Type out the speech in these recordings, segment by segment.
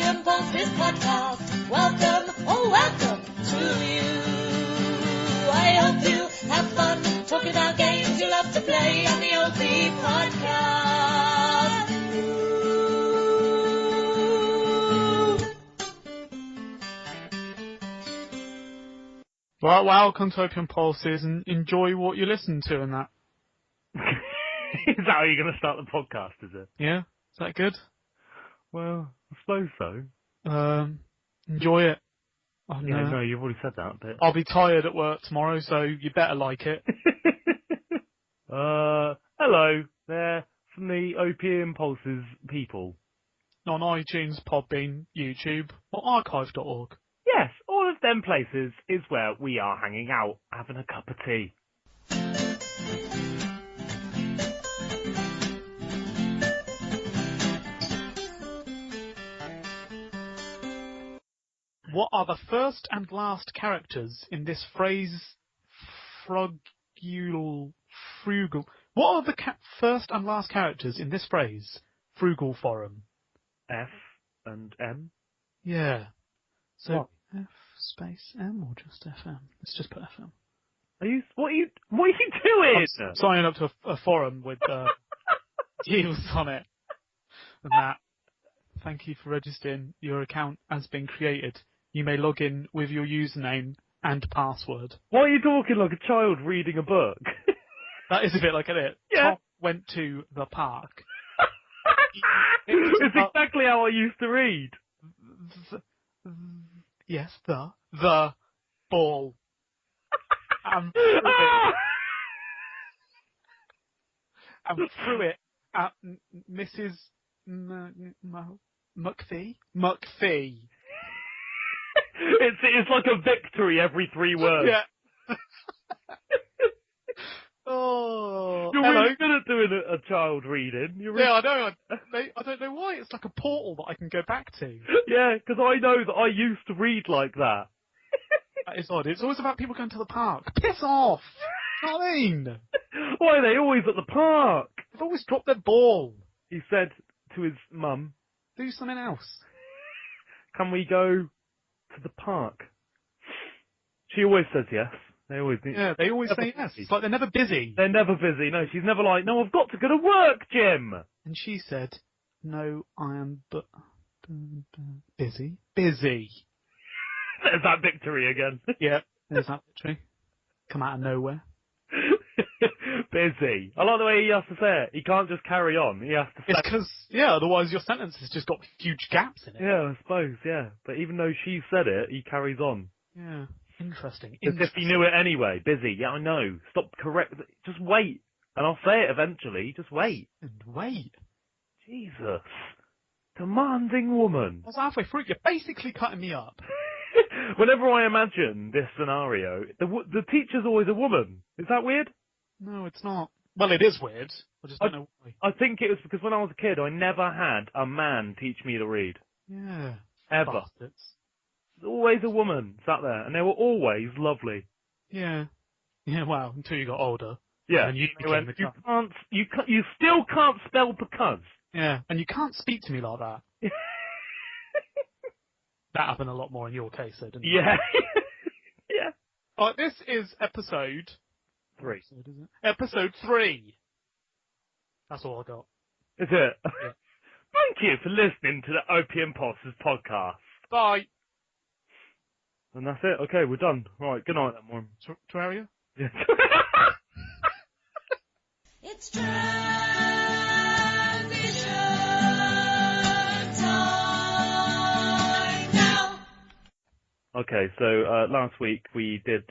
Opium Pulses Podcast. Welcome, oh welcome to you. I hope you have fun talking about games you love to play on the OP Podcast. Well, welcome to Opium Pulses and enjoy what you listen to and that. Is that how you're going to start the podcast, is it? Yeah? Is that good? Well, I suppose so. Enjoy it. Oh, Yeah, no, you've already said that, but... I'll be tired at work tomorrow, so you better like it. Hello there from the Opium Pulses people. On iTunes, Podbean, YouTube, or archive.org. Yes, all of them places is where we are hanging out, having a cup of tea. What are the first and last characters in this phrase, frugal? What are the first and last characters in this phrase, frugal forum? F and M? Yeah. So, what? F space M or just FM? Let's just put FM. What are you doing? I'm signing up to a forum with deals on it. And that. Thank you for registering. Your account has been created. You may log in with your username and password. Why are you talking like a child reading a book? That is a bit like it. Yeah. Tom went to the park. It's exactly how I used to read. Yes, the ball. And threw it at Mrs. McPhee. It's like a victory every 3 words. Yeah. Oh, You're hello. really good at doing a child reading. Yeah, I know. I don't know why. It's like a portal that I can go back to. Yeah, because I know that I used to read like that. That is odd. It's always about people going to the park. Piss off! You know what I mean? Why are they always at the park? They've always dropped their ball. He said to his mum, Do something else. can we go to the park? She always says yes. They always do. Yeah, they always say yes. It's like they're never busy. They're never busy. No, she's never like, no, I've got to go to work, Jim. And she said, no, I am busy. Busy. There's that victory again. Yeah, there's that victory. Come out of nowhere. Busy. I like the way he has to say it. He can't just carry on. He has to say It's because, otherwise your sentence has just got huge gaps in it. Yeah, I suppose, yeah. But even though she said it, he carries on. Yeah. Interesting. As if he knew it anyway. Busy. Yeah, I know. Stop correct. Just wait. And I'll say it eventually. Just wait. And wait. Jesus. Demanding woman. I was halfway through. You're basically cutting me up. Whenever I imagine this scenario, the teacher's always a woman. Is that weird? No, it's not. Well, it is weird. I just don't know why. I think it was because when I was a kid, I never had a man teach me to read. Yeah. Ever. Bastards. Always a woman sat there, and they were always lovely. Yeah. Yeah, well, until you got older. Yeah. And you went, became the you still can't spell because. Yeah, and you can't speak to me like that. That happened a lot more in your case, though, didn't it? Yeah. Yeah. This is episode 3. Episode 3. That's all I got. Is it? Yeah. Thank you for listening to the Opium Pulses podcast. Bye. And that's it. Okay, we're done. Right, good night then, Mom. Terraria? Yeah. It's transition time now. Okay, so last week we did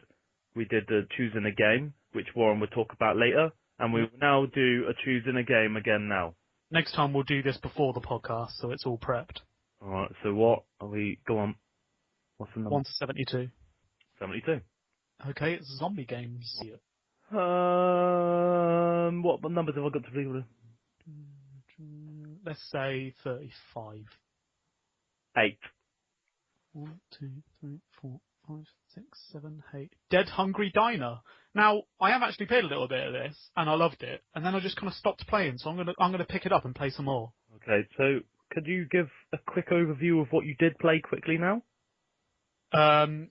the choosing a game, which Warren will talk about later, and we will now do a choosing a game again now. Next time we'll do this before the podcast, so it's all prepped. Alright, so what are we... Go on. What's the number? 1 to 72. 72. Okay, it's zombie games. What numbers have I got to play with? Let's say 35. 8. 1, 2, 3, 4, 5, 6, 7, 8. Dead Hungry Diner. Now, I have actually played a little bit of this, and I loved it, and then I just kind of stopped playing, so I'm gonna pick it up and play some more. Okay, so could you give a quick overview of what you did play quickly now?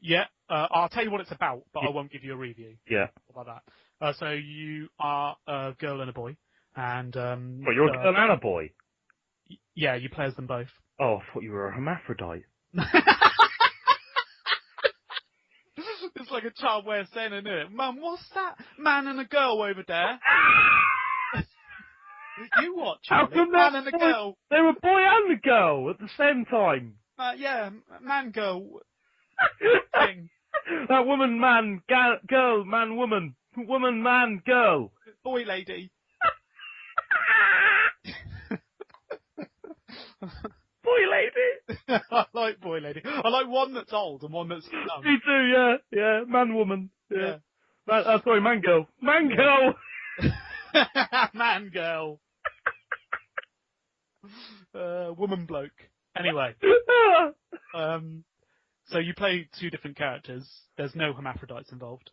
Yeah. I'll tell you what it's about, but I won't give you a review. Yeah. About that. So you are a girl and a boy, and But you're a girl and a boy. Yeah, you play as them both. Oh, I thought you were a hermaphrodite. It's like a child way of saying it, isn't it? Mum, what's that man and a girl over there? You what, Charlie? Man and a girl. They were boy and a girl at the same time. Yeah, man, girl thing. That woman, man, girl, man, woman. Woman, man, girl. Boy, lady. Boy, lady. I like boy, lady. I like one that's old and one that's young. Me too, yeah. Man, woman. Yeah. Sorry, man, girl. Man, girl. Man, girl. Woman, bloke. Anyway. So you play two different characters. There's no hermaphrodites involved.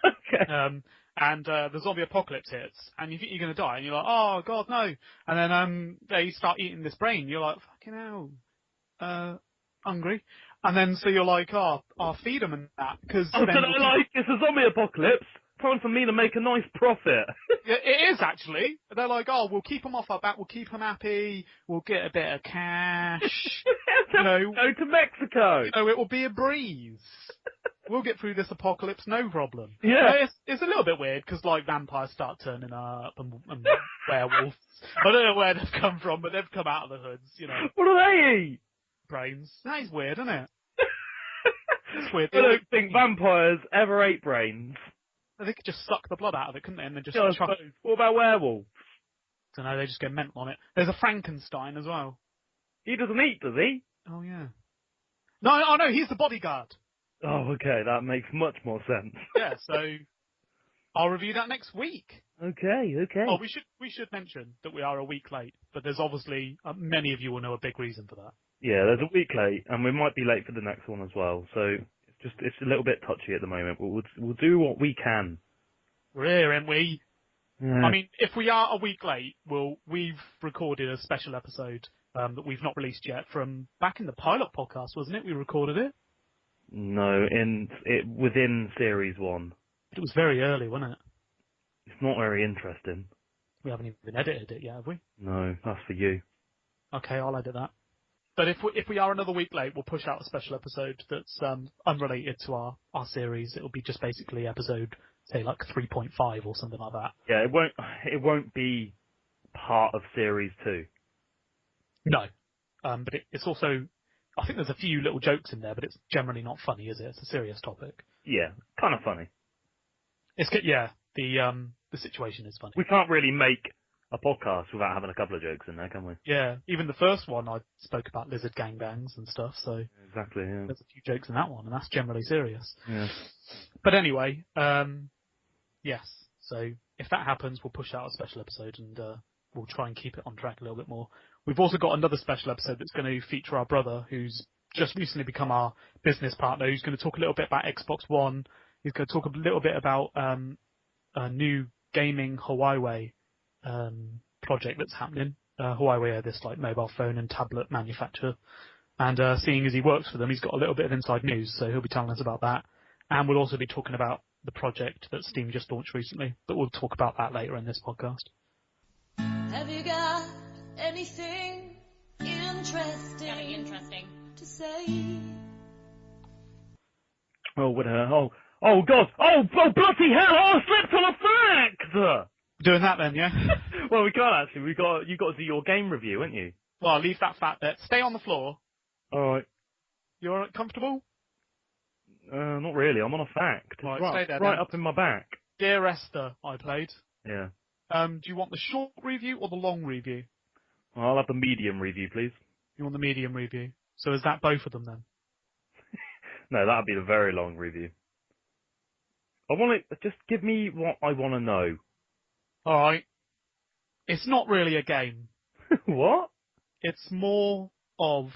Okay. And the zombie apocalypse hits, and you think you're going to die, and you're like, oh, God, no. And then they start eating this brain. You're like, fucking hell. Hungry. And then so you're like, oh, I'll feed them and that. Cause so they're like, it's a zombie apocalypse. Time for me to make a nice profit. It is, actually. They're like, oh, we'll keep them off our back, we'll keep them happy, we'll get a bit of cash. Go to Mexico. It will be a breeze. We'll get through this apocalypse, no problem. Yeah. It's a little bit weird, because, like, vampires start turning up, and werewolves. I don't know where they've come from, but they've come out of the hoods, What do they eat? Brains. That is weird, isn't it? It's weird. I don't think vampires ever ate brains. They could just suck the blood out of it, couldn't they? And then just chuck it. What about werewolves? I don't know, they just go mental on it. There's a Frankenstein as well. He doesn't eat, does he? Oh, yeah. No, he's the bodyguard. Oh, okay, that makes much more sense. Yeah, so I'll review that next week. Okay. Oh, we should mention that we are a week late, but there's obviously many of you will know a big reason for that. Yeah, there's a week late, and we might be late for the next one as well. So it's a little bit touchy at the moment, but we'll do what we can. We're here, ain't we? Yeah. I mean, if we are a week late, we've recorded a special episode that we've not released yet from back in the pilot podcast, wasn't it? We recorded it. No, within series 1. It was very early, wasn't it? It's not very interesting. We haven't even edited it yet, have we? No, that's for you. Okay, I'll edit that. But if we are another week late, we'll push out a special episode that's unrelated to our series. It'll be just basically episode, say, like 3.5 or something like that. Yeah, it won't be part of series 2. No, but it's also, I think there's a few little jokes in there, but it's generally not funny, is it? It's a serious topic. Yeah, kind of funny. The situation is funny. We can't really make a podcast without having a couple of jokes in there, can we? Yeah, even the first one I spoke about lizard gangbangs and stuff, so exactly. Yeah. There's a few jokes in that one, and that's generally serious. Yeah. But anyway, yes. So if that happens, we'll push out a special episode, and we'll try and keep it on track a little bit more. We've also got another special episode that's going to feature our brother, who's just recently become our business partner, who's going to talk a little bit about Xbox One. He's going to talk a little bit about a new gaming Huawei project that's happening. Huawei are this like mobile phone and tablet manufacturer, and seeing as he works for them, he's got a little bit of inside news, so he'll be telling us about that. And we'll also be talking about the project that Steam just launched recently, but we'll talk about that later in this podcast. Have you got anything interesting to say? Oh God! Oh bloody hell! Oh, I slipped on a fact. Doing that then, yeah? Well, we can't actually. You got to do your game review, haven't you? Well, I'll leave that fact there. Stay on the floor. All right. You're comfortable? Not really. I'm on a fact. Right, Right, stay there right then. up in my back. Dear Esther, I played. Yeah. Do you want the short review or the long review? Well, I'll have the medium review, please. You want the medium review? So is that both of them then? No, that'd be the very long review. I want it. Just give me what I want to know. All right. It's not really a game. What? It's more of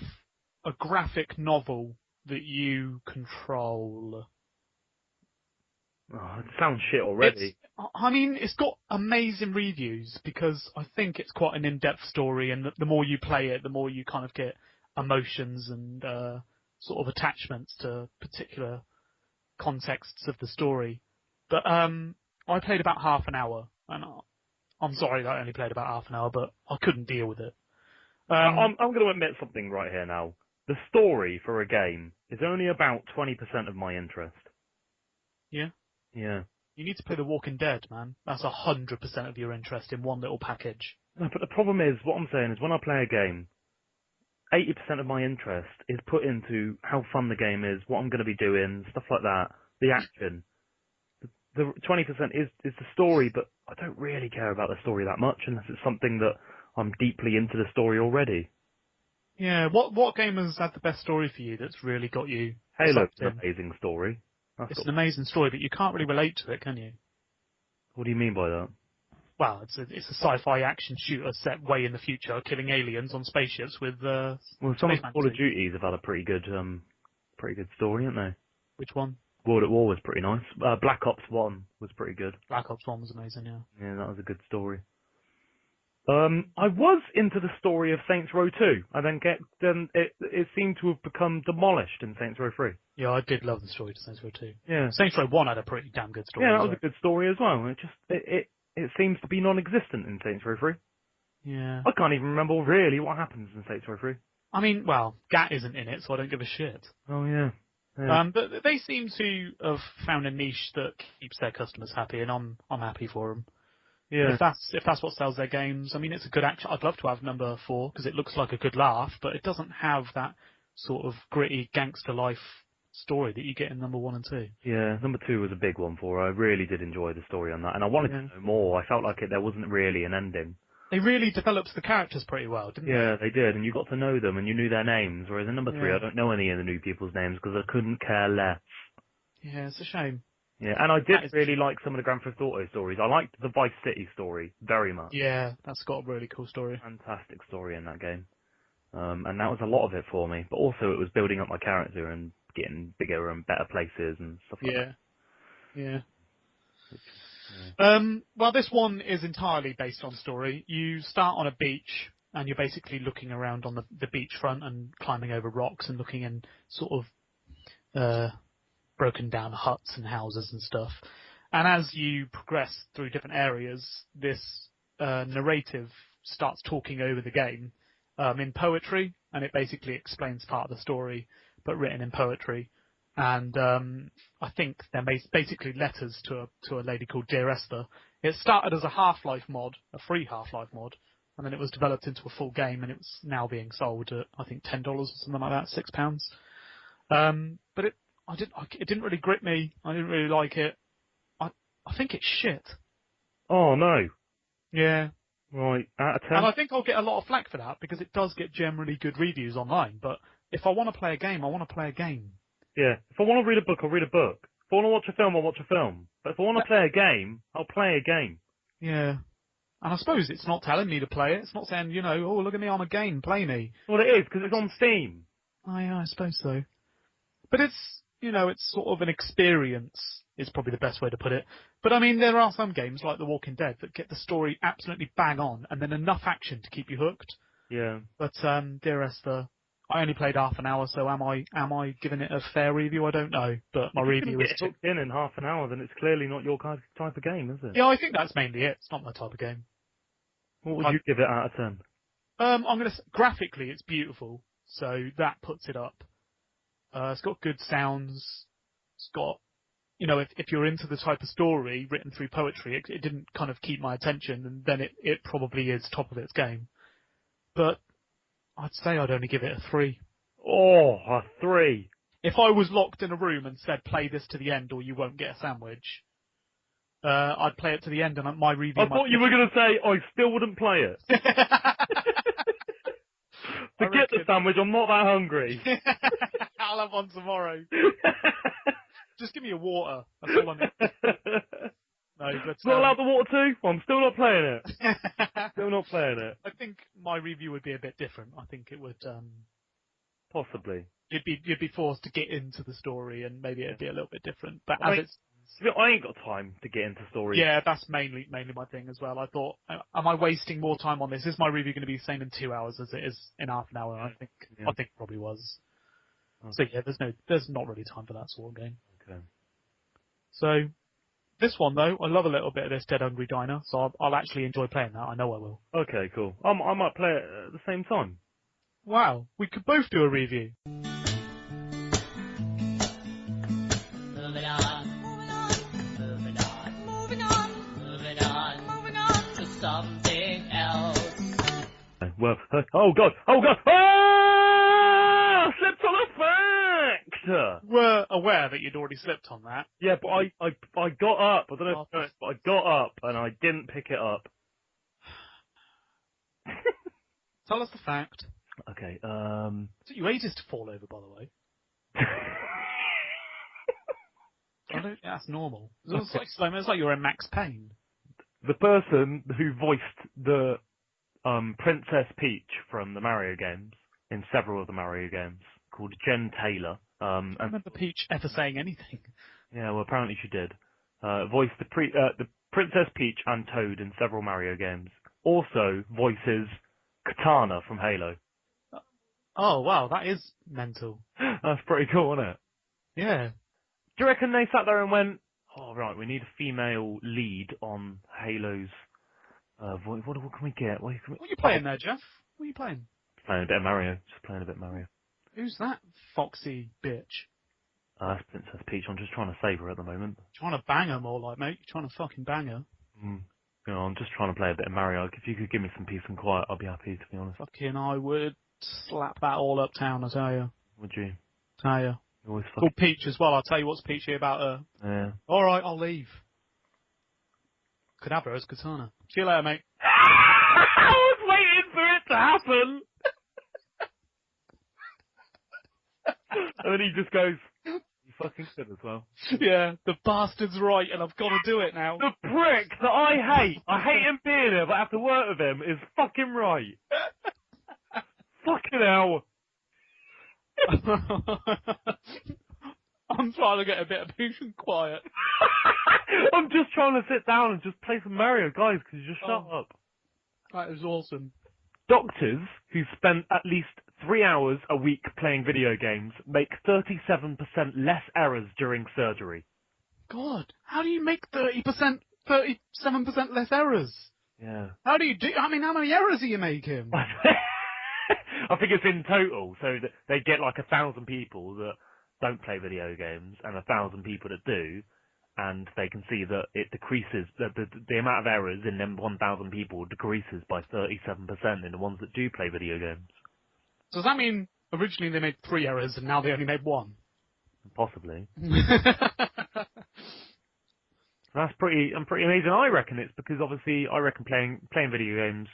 a graphic novel that you control. Oh, it sounds shit already. I mean, it's got amazing reviews because I think it's quite an in-depth story, and the more you play it, the more you kind of get emotions and sort of attachments to particular contexts of the story. But I played about half an hour, and I'm sorry that I only played about half an hour, but I couldn't deal with it. I'm going to admit something right here now. The story for a game is only about 20% of my interest. Yeah? Yeah. You need to play The Walking Dead, man. That's 100% of your interest in one little package. No, but the problem is, what I'm saying is when I play a game, 80% of my interest is put into how fun the game is, what I'm going to be doing, stuff like that, the action. The 20% is the story, but I don't really care about the story that much unless it's something that I'm deeply into the story already. Yeah, what game has had the best story for you that's really got you Halo's sucked an in? amazing story. It's an amazing story, but you can't really relate to it, can you? What do you mean by that? Well, it's a sci-fi action shooter set way in the future, killing aliens on spaceships with Well, some of space Call of magazines. Duties have had a pretty good story, haven't they? Which one? World at War was pretty nice. Black Ops 1 was pretty good. Black Ops 1 was amazing, yeah. Yeah, that was a good story. I was into the story of Saints Row 2, and then it seemed to have become demolished in Saints Row 3. Yeah, I did love the story to Saints Row 2. Yeah. Saints Row 1 had a pretty damn good story. Yeah, that was a good story as well. It seems to be non-existent in Saints Row 3. Yeah. I can't even remember really what happens in Saints Row 3. I mean, well, Gat isn't in it, so I don't give a shit. Oh yeah. Yeah. But they seem to have found a niche that keeps their customers happy, and I'm happy for them. Yeah. But if that's what sells their games, I mean, it's a good action. I'd love to have number 4 because it looks like a good laugh, but it doesn't have that sort of gritty gangster life story that you get in number 1 and 2. Yeah, number 2 was a big one for her. I really did enjoy the story on that, and I wanted to know more. I felt like there wasn't really an ending. They really developed the characters pretty well, didn't they? Yeah, they did, and you got to know them, and you knew their names, whereas in number 3, I don't know any of the new people's names because I couldn't care less. Yeah, it's a shame. Yeah, and I did really like some of the Grand Theft Auto stories. I liked the Vice City story very much. Yeah, that's got a really cool story. Fantastic story in that game. And that was a lot of it for me. But also it was building up my character and getting bigger and better places and stuff like that. Yeah. Yeah. Well, this one is entirely based on story. You start on a beach, and you're basically looking around on the beachfront and climbing over rocks and looking in sort of broken down huts and houses and stuff. And as you progress through different areas, this narrative starts talking over the game in poetry, and it basically explains part of the story, but written in poetry. And I think they're basically letters to a lady called Dear Esther. It started as a Half-Life mod, a free Half-Life mod, and then it was developed into a full game, and it's now being sold at, I think, $10 or something like that, £6. But it didn't really grip me. I didn't really like it. I think it's shit. Oh, no. Yeah. Right, out of 10? And I think I'll get a lot of flack for that, because it does get generally good reviews online. But if I want to play a game, I want to play a game. Yeah. If I want to read a book, I'll read a book. If I want to watch a film, I'll watch a film. But if I want to play a game, I'll play a game. Yeah. And I suppose it's not telling me to play it. It's not saying, oh, look at me, I'm a game, play me. Well, it is, because it's on Steam. Oh, yeah, I suppose so. But it's, it's sort of an experience, is probably the best way to put it. But I mean, there are some games, like The Walking Dead, that get the story absolutely bang on, and then enough action to keep you hooked. Yeah. But, Dear Esther, I only played half an hour, so am I giving it a fair review? I don't know, but my review is... If you can get hooked in half an hour, then it's clearly not your type of game, is it? Yeah, I think that's mainly it. It's not my type of game. What would you give it out of 10? I'm going to... Graphically, it's beautiful, so that puts it up. It's got good sounds. It's got... if you're into the type of story written through poetry, it didn't kind of keep my attention, and then it probably is top of its game. But I'd say I'd only give it a 3. Oh, a 3. If I was locked in a room and said, play this to the end or you won't get a sandwich, I'd play it to the end, and my review I thought you were going to say, I still wouldn't play it. Forget the sandwich, I'm not that hungry. I'll have one tomorrow. Just give me a water. That's all I need. No, but not allowed the water too? I'm still not playing it. Still not playing it. I think my review would be a bit different. I think it would possibly. You'd be forced to get into the story, and maybe it'd be a little bit different. But as it's I ain't got time to get into stories. Yeah, that's mainly my thing as well. I thought, am I wasting more time on this? Is my review going to be the same in 2 hours as it is in half an hour? I think it probably was. Okay. So yeah, there's not really time for that sort of game. Okay. So this one though, I love a little bit of this Dead Hungry Diner, so I'll actually enjoy playing that. I know I will. Okay, cool. I might play it at the same time. Wow, we could both do a review. Moving on, moving on, moving on, moving on, moving on, moving on to something else. Well, oh god! Ah! Slipped on a fact! We're aware that you'd already slipped on that. Yeah, but I got up. I don't know if you know it, but I got up and I didn't pick it up. Tell us the fact. Okay, It took you ages to fall over, by the way. That's normal. It's like you're in Max Payne. The person who voiced the Princess Peach from the Mario games, in several of the Mario games, called Jen Taylor. I don't remember Peach ever saying anything. Yeah, well, apparently she did. Voiced the Princess Peach and Toad in several Mario games. Also voices Katana from Halo. Oh, wow, that is mental. That's pretty cool, isn't it? Yeah. Do you reckon they sat there and went, oh, right, we need a female lead on Halo's... what can we get? What are you playing there, Jeff? What are you playing? Playing a bit of Mario. Just playing a bit of Mario. Who's that foxy bitch? That's Princess Peach. I'm just trying to save her at the moment. Trying to bang her more like, mate. You're trying to fucking bang her. You know, I'm just trying to play a bit of Mario. If you could give me some peace and quiet, I'll be happy, to be honest. Fucking I would slap that all uptown, I tell you. Would you? Tell you. Always fucking... Called Peach as well. I'll tell you what's peachy about her. Yeah. Alright, I'll leave. Could have her as Katana. See you later, mate. I was waiting for it to happen! And then he just goes, you fucking could as well. Yeah, the bastard's right, and I've got to do it now. The prick that I hate him being here, but I have to work with him, is fucking right. Fucking hell. I'm trying to get a bit of peace and quiet. I'm just trying to sit down and just play some Mario, guys, could you just shut up? That is awesome. Doctors who spend at least 3 hours a week playing video games make 37% less errors during surgery. God, how do you make 37% less errors? Yeah. How do you do? I mean, how many errors are you making? I think it's in total, so that they get like 1,000 people that don't play video games and 1,000 people that do, and they can see that it decreases, the amount of errors in them 1,000 people decreases by 37% in the ones that do play video games. So does that mean originally they made 3 errors and now they only made 1? Possibly. That's pretty amazing. I reckon it's because obviously I reckon playing video games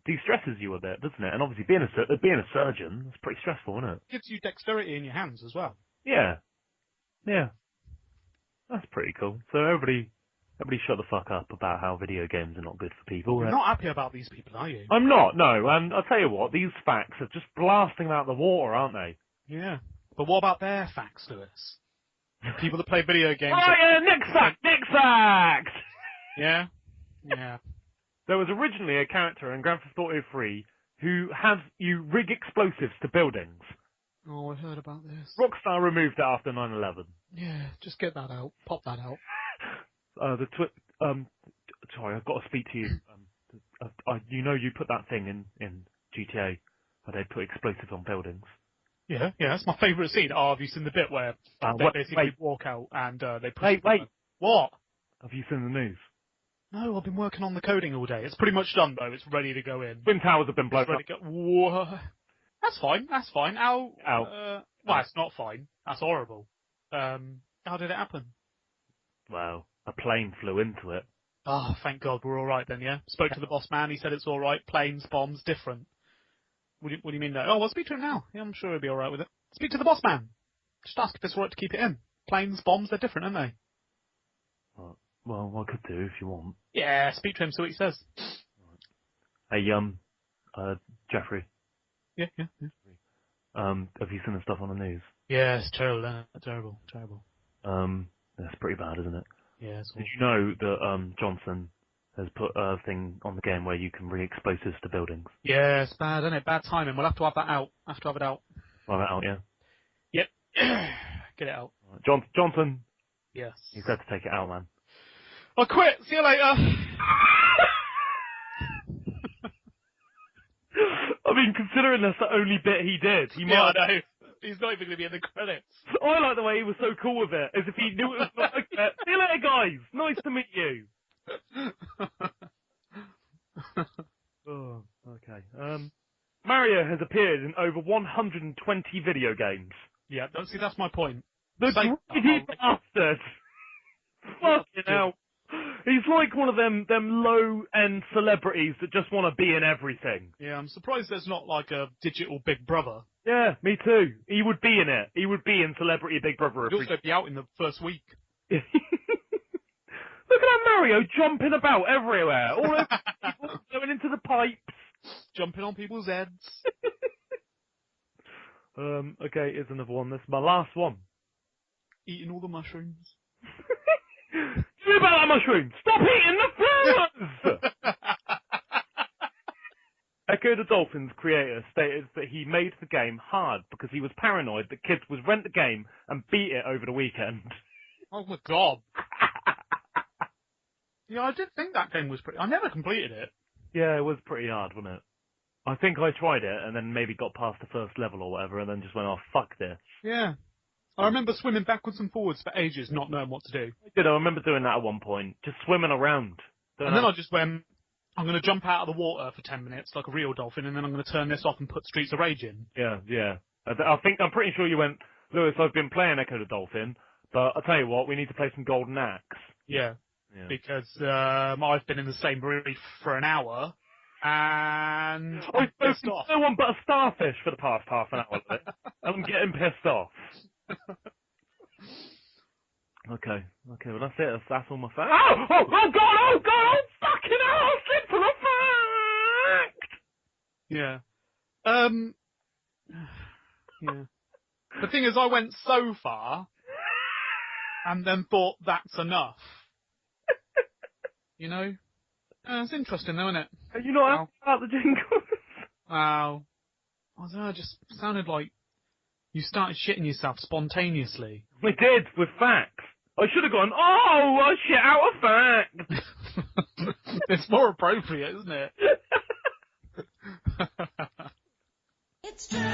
de-stresses you a bit, doesn't it? And obviously being a surgeon, it's pretty stressful, isn't it? Gives you dexterity in your hands as well. Yeah. Yeah. That's pretty cool. So everybody shut the fuck up about how video games are not good for people. You're not happy about these people, are you? I'm not, no. And I'll tell you what, these facts are just blasting out the water, aren't they? Yeah. But what about their facts, Lewis? People that play video games... Oh yeah, next fact! Yeah? Yeah. There was originally a character in Grand Theft Auto 3 who has you rig explosives to buildings. Oh, I heard about this. Rockstar removed it after 9/11. Yeah, just get that out. Pop that out. Sorry, I've got to speak to you. You know you put that thing in GTA where they put explosives on buildings. Yeah, that's my favourite scene. Oh, have you seen the bit where they basically walk out and they push... Wait. What? Have you seen the news? No, I've been working on the coding all day. It's pretty much done, though. It's ready to go in. Twin towers have been blown up. Whoa. That's fine. Well, it's not fine. That's horrible. How did it happen? Well, a plane flew into it. Oh, thank God we're all right then, yeah? Spoke to the boss man. He said it's all right. Planes, bombs, different. What do you mean that? Oh, well, speak to him now. Yeah, I'm sure he'll be all right with it. Speak to the boss man. Just ask if it's all right to keep it in. Planes, bombs, they're different, aren't they? Well, I could do if you want. Yeah, speak to him, see what he says. Hey, Jeffrey. Yeah. Have you seen the stuff on the news? Yeah, it's terrible, isn't it? Terrible. That's pretty bad, isn't it? Yeah, it's Did awful. you know that Johnson has put a thing on the game where you can re-explosives to buildings? Yeah, it's bad, isn't it? Bad timing. We'll have to have that out. Have to have it out. Well, that out, yeah. Yep. Get it out. Johnson, Yes. he said to take it out, man. I quit. See you later. I mean, considering that's the only bit he did, he Yeah, might. I know. He's not even going to be in the credits. I like the way he was so cool with it, as if he knew it was not like that. See you later, guys. Nice to meet you. Oh, okay. Mario has appeared in over 120 video games. Yeah, see, that's my point. The Say- greedy bastard. Fucking hell. He's like one of them low-end celebrities that just want to be in everything. Yeah, I'm surprised there's not like a digital Big Brother. Yeah, me too. He would be in it. He would be in Celebrity Big Brother. He'd also be out in the first week. Look at that Mario jumping about everywhere. All over people, going into the pipes. Jumping on people's heads. Okay, here's another one. This is my last one. Eating all the mushrooms. What about that mushroom? Stop eating the flowers! Echo the Dolphins creator stated that he made the game hard because he was paranoid that kids would rent the game and beat it over the weekend. Oh my god. Yeah, I did think that game was pretty... I never completed it. Yeah, it was pretty hard, wasn't it? I think I tried it and then maybe got past the first level or whatever and then just went, oh, fuck this. Yeah. I remember swimming backwards and forwards for ages, not knowing what to do. I remember doing that at one point, just swimming around. And then I just went, I'm going to jump out of the water for 10 minutes like a real dolphin, and then I'm going to turn this off and put Streets of Rage in. Yeah. I'm pretty sure you went, Lewis, I've been playing Echo the Dolphin, but I'll tell you what, we need to play some Golden Axe. Yeah. Because I've been in the same reef for an hour, and I'm pissed off. No one but a starfish for the past half an hour of it, and I'm getting pissed off. Okay, well that's it. That's all my facts. Oh god! Oh fucking hell! I slipped on a fact. Yeah. Yeah. The thing is, I went so far, and then thought that's enough. You know? It's interesting though, isn't it? Are you not happy about the jingles? Wow. I don't know, it just sounded like you started shitting yourself spontaneously. We did, with facts. I should have gone, oh, I shit out a fact. It's more appropriate, isn't it? It's transition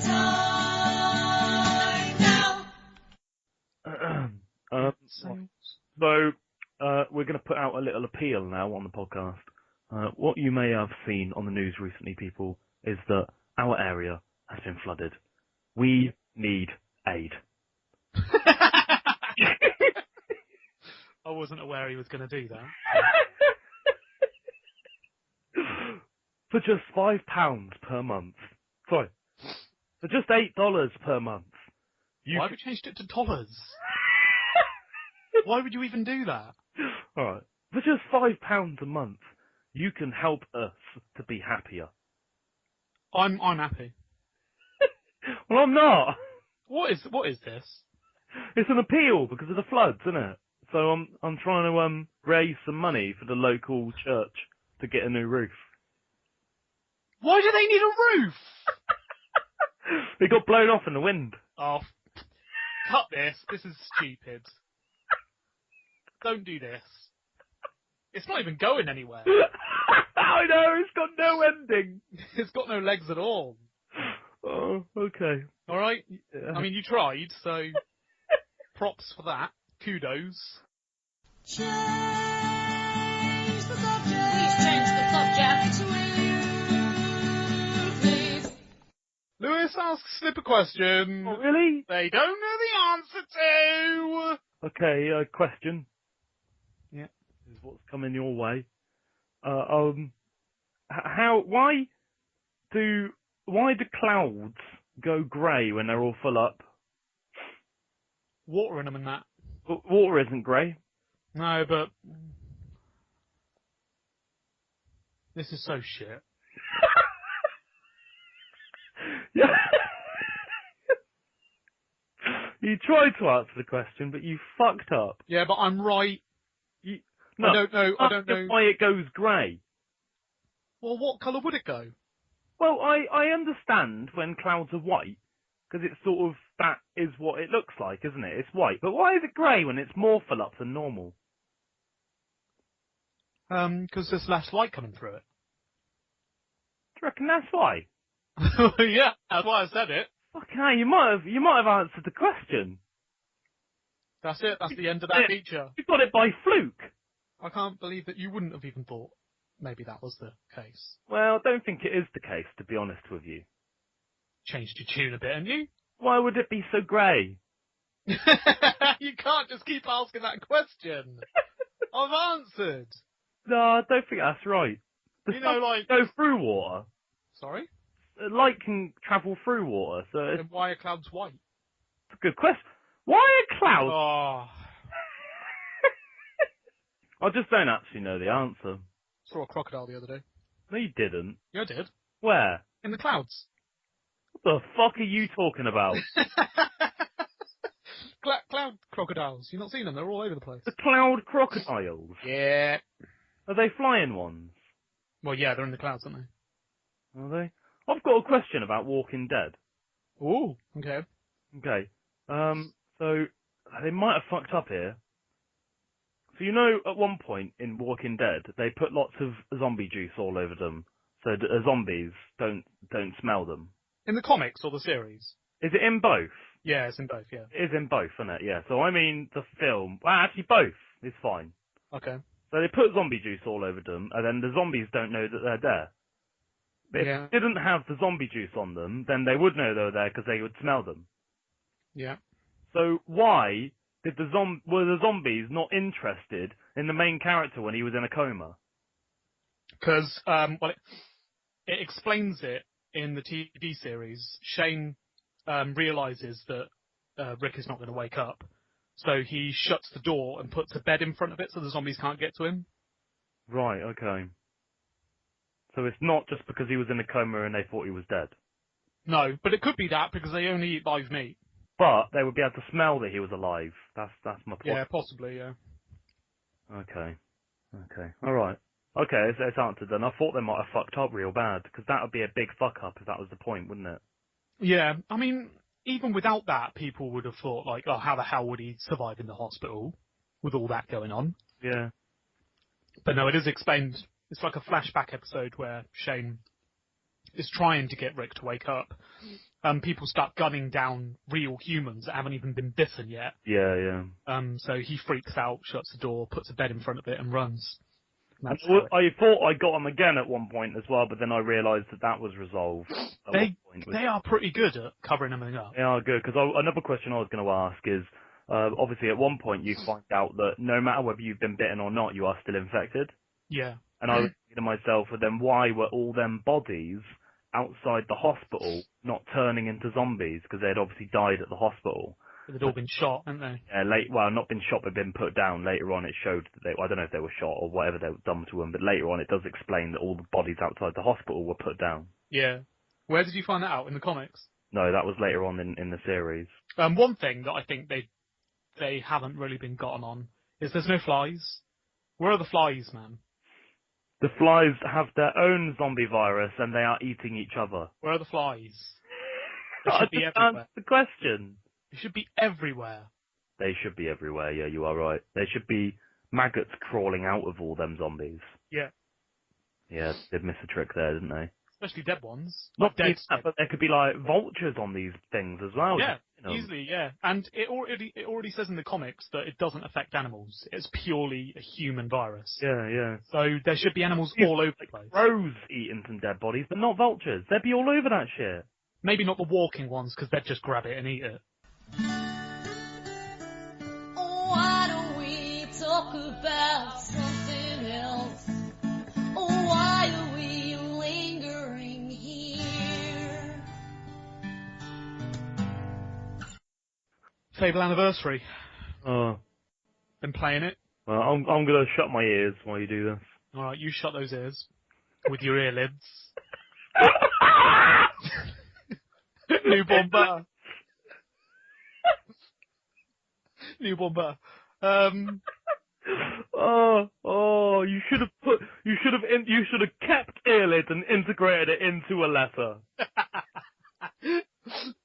time now. So, we're going to put out a little appeal now on the podcast. What you may have seen on the news recently, people, is that our area has been flooded. We need aid. I wasn't aware he was going to do that. For just £5 per month. Sorry. For just $8 per month. Why have you changed it to dollars? Why would you even do that? Alright. For just £5 a month, you can help us to be happier. I'm happy. Well, I'm not. What is this? It's an appeal because of the floods, isn't it? So I'm trying to raise some money for the local church to get a new roof. Why do they need a roof? It got blown off in the wind. Oh, cut this. This is stupid. Don't do this. It's not even going anywhere. I know, it's got no ending. It's got no legs at all. Oh, okay. Alright? Yeah. I mean, you tried, so props for that. Kudos. Change the subject. Please change the subject. Please. Lewis asks Snip a question. Oh, really? They don't know the answer to. Okay, question. Yeah. This is what's coming your way. Why do clouds go grey when they're all full up? Water in them and that. Water isn't grey. No, but this is so shit. Yeah. You tried to answer the question, but you fucked up. Yeah, but I'm right. No, I don't know. I don't know. why it goes grey. Well, what colour would it go? Well, I understand when clouds are white, because it's sort of, that is what it looks like, isn't it? It's white. But why is it grey when it's more full up than normal? Because there's less light coming through it. Do you reckon that's why? Yeah, that's why I said it. Fucking hell, you might have answered the question. That's it. That's the end of that feature. You got it by fluke. I can't believe that you wouldn't have even thought maybe that was the case. Well, I don't think it is the case, to be honest with you. Changed your tune a bit, haven't you? Why would it be so grey? You can't just keep asking that question. I've answered. No, I don't think that's right. The You know, sun like... can go through water. Sorry? Light can travel through water, so it's Then why are clouds white? a good question. Why are clouds... Oh, I just don't actually know the answer. saw a crocodile the other day. No, you didn't. Yeah, I did. Where? In the clouds. What the fuck are you talking about? Cloud crocodiles. You've not seen them? They're all over the place. The cloud crocodiles? Yeah. Are they flying ones? Well, yeah, they're in the clouds, aren't they? Are they? I've got a question about Walking Dead. Ooh, okay. Okay. So they might have fucked up here. So you know, at one point in Walking Dead, they put lots of zombie juice all over them, so that zombies don't smell them. In the comics or the series? Is it in both? Yeah, it's in both, yeah. It is in both, isn't it? Yeah. So I mean, the film. Well, actually, both is fine. Okay. So they put zombie juice all over them, and then the zombies don't know that they're there. But Yeah. if they didn't have the zombie juice on them, then they would know they were there because they would smell them. Yeah. So why did were the zombies not interested in the main character when he was in a coma? Because, well, it explains it in the TV series. Shane realizes that Rick is not going to wake up. So he shuts the door and puts a bed in front of it so the zombies can't get to him. Right, okay. So it's not just because he was in a coma and they thought he was dead. No, but it could be that because they only eat live meat. But they would be able to smell that he was alive. That's my point. Yeah, possibly, yeah. Okay. Alright. Okay, it's answered then. I thought they might have fucked up real bad, because that would be a big fuck up if that was the point, wouldn't it? Yeah, I mean, even without that, people would have thought, like, oh, how the hell would he survive in the hospital with all that going on? Yeah. But no, it is explained. It's like a flashback episode where Shane is trying to get Rick to wake up. People start gunning down real humans that haven't even been bitten yet. Yeah. So he freaks out, shuts the door, puts a bed in front of it, and runs. I thought I got him again at one point as well, but then I realised that was resolved. They are pretty good at covering everything up. They are good, because another question I was going to ask is, obviously at one point you find out that no matter whether you've been bitten or not, you are still infected. Yeah. And I was thinking to myself, well, then why were all them bodies outside the hospital not turning into zombies? Because they'd obviously died at the hospital. They'd all been shot, hadn't they? Yeah, not been shot, but been put down. Later on, it showed that I don't know if they were shot or whatever they were done to them, but later on, it does explain that all the bodies outside the hospital were put down. Yeah. Where did you find that out? In the comics? No, that was later on in the series. One thing that I think they haven't really been gotten on is there's no flies. Where are the flies, man? The flies have their own zombie virus, and they are eating each other. Where are the flies? They should be everywhere. Answer the question. They should be everywhere. They should be everywhere, yeah, you are right. They should be maggots crawling out of all them zombies. Yeah. Yeah, they'd miss a trick there, didn't they? Especially dead ones. Not dead, that, but there could be like vultures on these things as well. Yeah, you know. easily, yeah. And it already says in the comics that it doesn't affect animals. It's purely a human virus. Yeah. So there should be animals all over the place. Crows eating some dead bodies, but not vultures. They'd be all over that shit. Maybe not the walking ones, because they'd just grab it and eat it. Why don't we talk about something else? Why are we lingering here? Fable Anniversary. Oh. Been playing it. Well, I'm gonna shut my ears while you do this. Alright, you shut those ears. With your earlids. Newborn butter. Newborn better. You should have kept earlids and integrated it into a letter.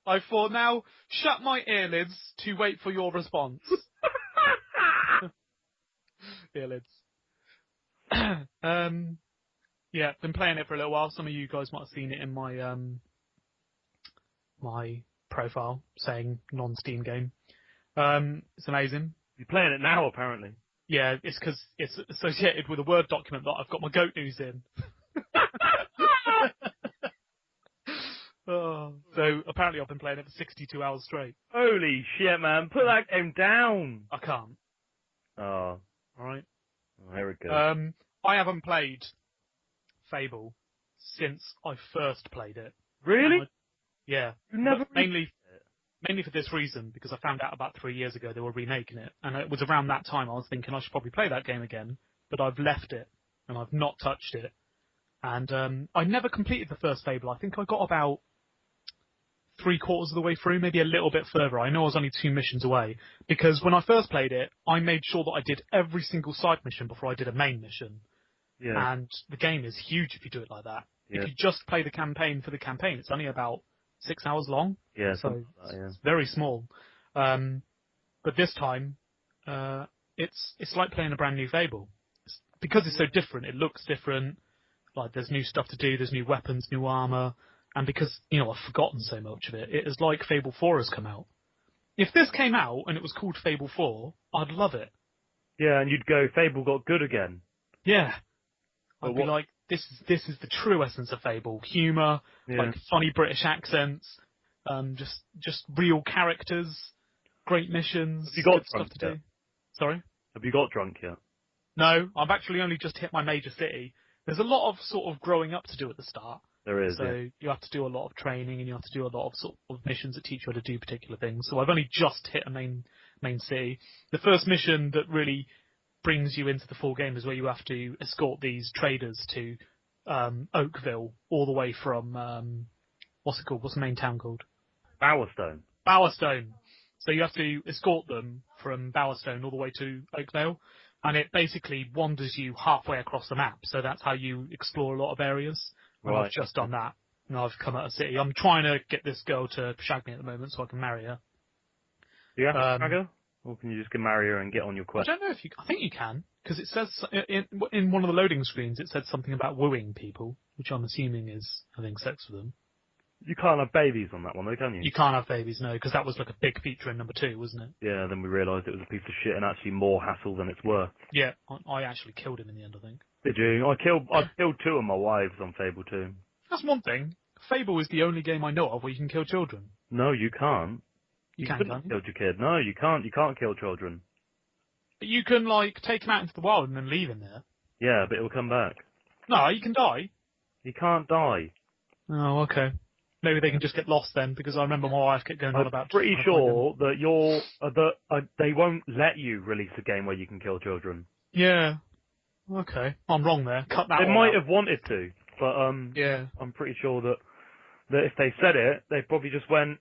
I thought, now shut my earlids to wait for your response. Earlids. Yeah, been playing it for a little while. Some of you guys might have seen it in my my profile saying non-Steam game. It's amazing. You're playing it now, apparently. Yeah, it's because it's associated with a Word document that I've got my goat news in. So apparently I've been playing it for 62 hours straight. Holy shit, man. Put that game down. I can't. Oh. Alright. Oh, here we go. I haven't played Fable since I first played it. Really? Yeah. You never mainly for this reason, because I found out about 3 years ago they were remaking it. And it was around that time I was thinking I should probably play that game again. But I've left it, and I've not touched it. And I never completed the first Fable. I think I got about 3/4 of the way through, maybe a little bit further. I know I was only 2 missions away. Because when I first played it, I made sure that I did every single side mission before I did a main mission. Yeah. And the game is huge if you do it like that. Yeah. If you just play the campaign for the campaign, it's only about 6 hours long. Yeah, so like that, yeah. It's very small. But this time, it's like playing a brand new Fable. Because it's so different, it looks different. Like, there's new stuff to do, there's new weapons, new armour, and because, I've forgotten so much of it, it is like Fable 4 has come out. If this came out and it was called Fable 4, I'd love it. Yeah, and you'd go, Fable got good again. Yeah. But I'd be like, this is the true essence of Fable. Humour, like funny British accents, just real characters, great missions, Have you got stuff to do. Sorry? Have you got drunk yet? No, I've actually only just hit my major city. There's a lot of sort of growing up to do at the start. There is. So you have to do a lot of training, and you have to do a lot of sort of missions that teach you how to do particular things. So I've only just hit a main city. The first mission that really brings you into the full game is where you have to escort these traders to Oakville, all the way from what's it called? What's the main town called? Bowerstone. Bowerstone. So you have to escort them from Bowerstone all the way to Oakville, and it basically wanders you halfway across the map. So that's how you explore a lot of areas. And I've just done that, and I've come out of city. I'm trying to get this girl to shag me at the moment so I can marry her. Do you have to shag her? Or can you just marry her and get on your quest? I don't know if you... I think you can, because it says... In one of the loading screens, it said something about wooing people, which I'm assuming is having sex with them. You can't have babies on that one, though, can you? You can't have babies, no, because that was like a big feature in number 2, wasn't it? Yeah, then we realised it was a piece of shit and actually more hassle than it's worth. Yeah, I actually killed him in the end, I think. Did you? I killed 2 of my wives on Fable 2. That's one thing. Fable is the only game I know of where you can kill children. No, you can't. You couldn't can't kill your kid. No, you can't. You can't kill children. But you can, like, take him out into the wild and then leave him there. Yeah, but it'll come back. No, you can die. You can't die. Oh, okay. Maybe they can just get lost then, because I remember my wife kept going on about... I'm pretty sure that they won't let you release a game where you can kill children. Yeah. Okay. I'm wrong there. Cut that They one might out. have wanted to, but yeah. I'm pretty sure that if they said it, they probably just went,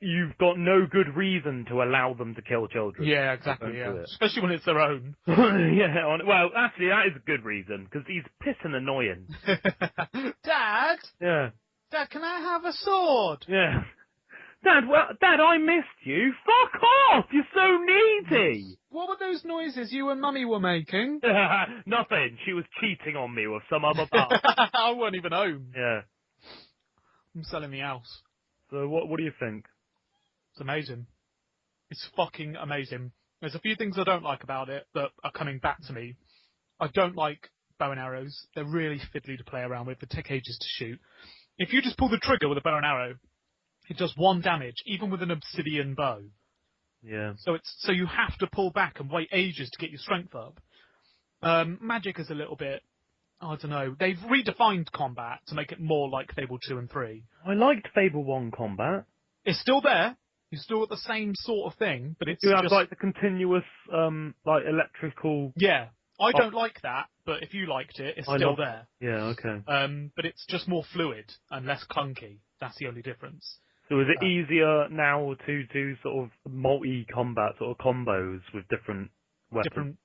you've got no good reason to allow them to kill children. Yeah, exactly, yeah. Especially when it's their own. Yeah, well, actually, that is a good reason, because he's pissing annoying. Dad? Yeah. Dad, can I have a sword? Yeah. Dad, I missed you. Fuck off! You're so needy! What were those noises you and Mummy were making? Nothing. She was cheating on me with some other pal. I weren't even home. Yeah. I'm selling the house. So what do you think? It's amazing. It's fucking amazing. There's a few things I don't like about it that are coming back to me. I don't like bow and arrows. They're really fiddly to play around with. They take ages to shoot. If you just pull the trigger with a bow and arrow, it does 1 damage, even with an obsidian bow. Yeah. So you have to pull back and wait ages to get your strength up. Magic is a little bit, I don't know. They've redefined combat to make it more like Fable 2 and 3. I liked Fable 1 combat. It's still there. You're still at the same sort of thing, but it's you have just... like the continuous, like electrical... Yeah. I don't like that, but if you liked it, it's still there. Yeah, okay. But it's just more fluid and less clunky. That's the only difference. So is it easier now to do sort of multi-combat sort of combos with different weapons?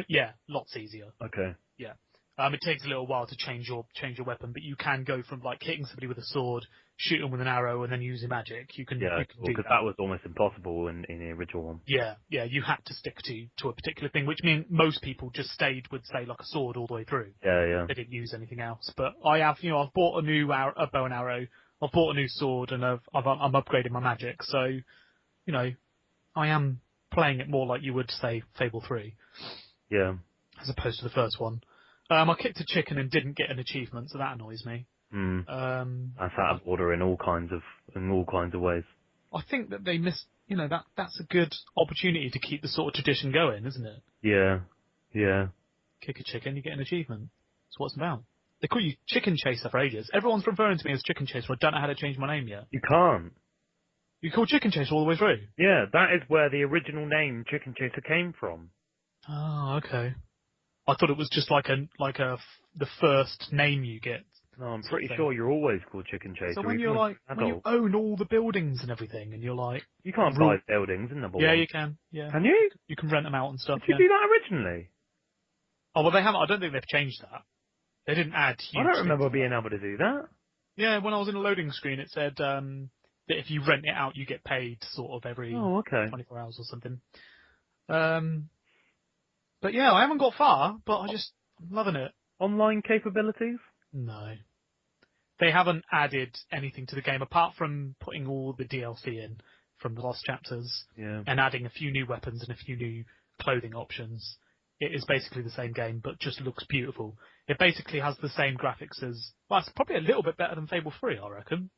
Yeah, lots easier. Okay. Yeah. It takes a little while to change your weapon, but you can go from like hitting somebody with a sword, shoot them with an arrow, and then using magic. You can do because that was almost impossible in the original one. Yeah, you had to stick to a particular thing, which means most people just stayed with, say, like a sword all the way through. Yeah. They didn't use anything else. But I have, I've bought a new a bow and arrow, I've bought a new sword, and I'm upgrading my magic. So, I am playing it more like you would say Fable 3. Yeah. As opposed to the first one. I kicked a chicken and didn't get an achievement, so that annoys me. That's out of order in all kinds of ways. I think that they missed, that's a good opportunity to keep the sort of tradition going, isn't it? Yeah. Kick a chicken, you get an achievement. That's what it's about. They call you Chicken Chaser for ages. Everyone's referring to me as Chicken Chaser. I don't know how to change my name yet. You can't. You call Chicken Chaser all the way through? Yeah, that is where the original name Chicken Chaser came from. Oh, okay. I thought it was just the first name you get. No, I'm pretty sure you're always called Chicken Chaser. So when when you own all the buildings and everything, and you're like... You can't buy buildings in number one. Yeah, you can. Yeah. Can you? You can rent them out and stuff. Did you do that originally? Oh, well, they haven't. I don't think they've changed that. They didn't add huge... I don't remember being able to do that. Yeah, when I was in the loading screen, it said that if you rent it out, you get paid sort of every 24 hours or something. But yeah, I haven't got far, but I'm loving it. Online capabilities? No. They haven't added anything to the game apart from putting all the DLC in from the lost chapters and adding a few new weapons and a few new clothing options. It is basically the same game, but just looks beautiful. It basically has the same graphics as... Well, it's probably a little bit better than Fable 3, I reckon.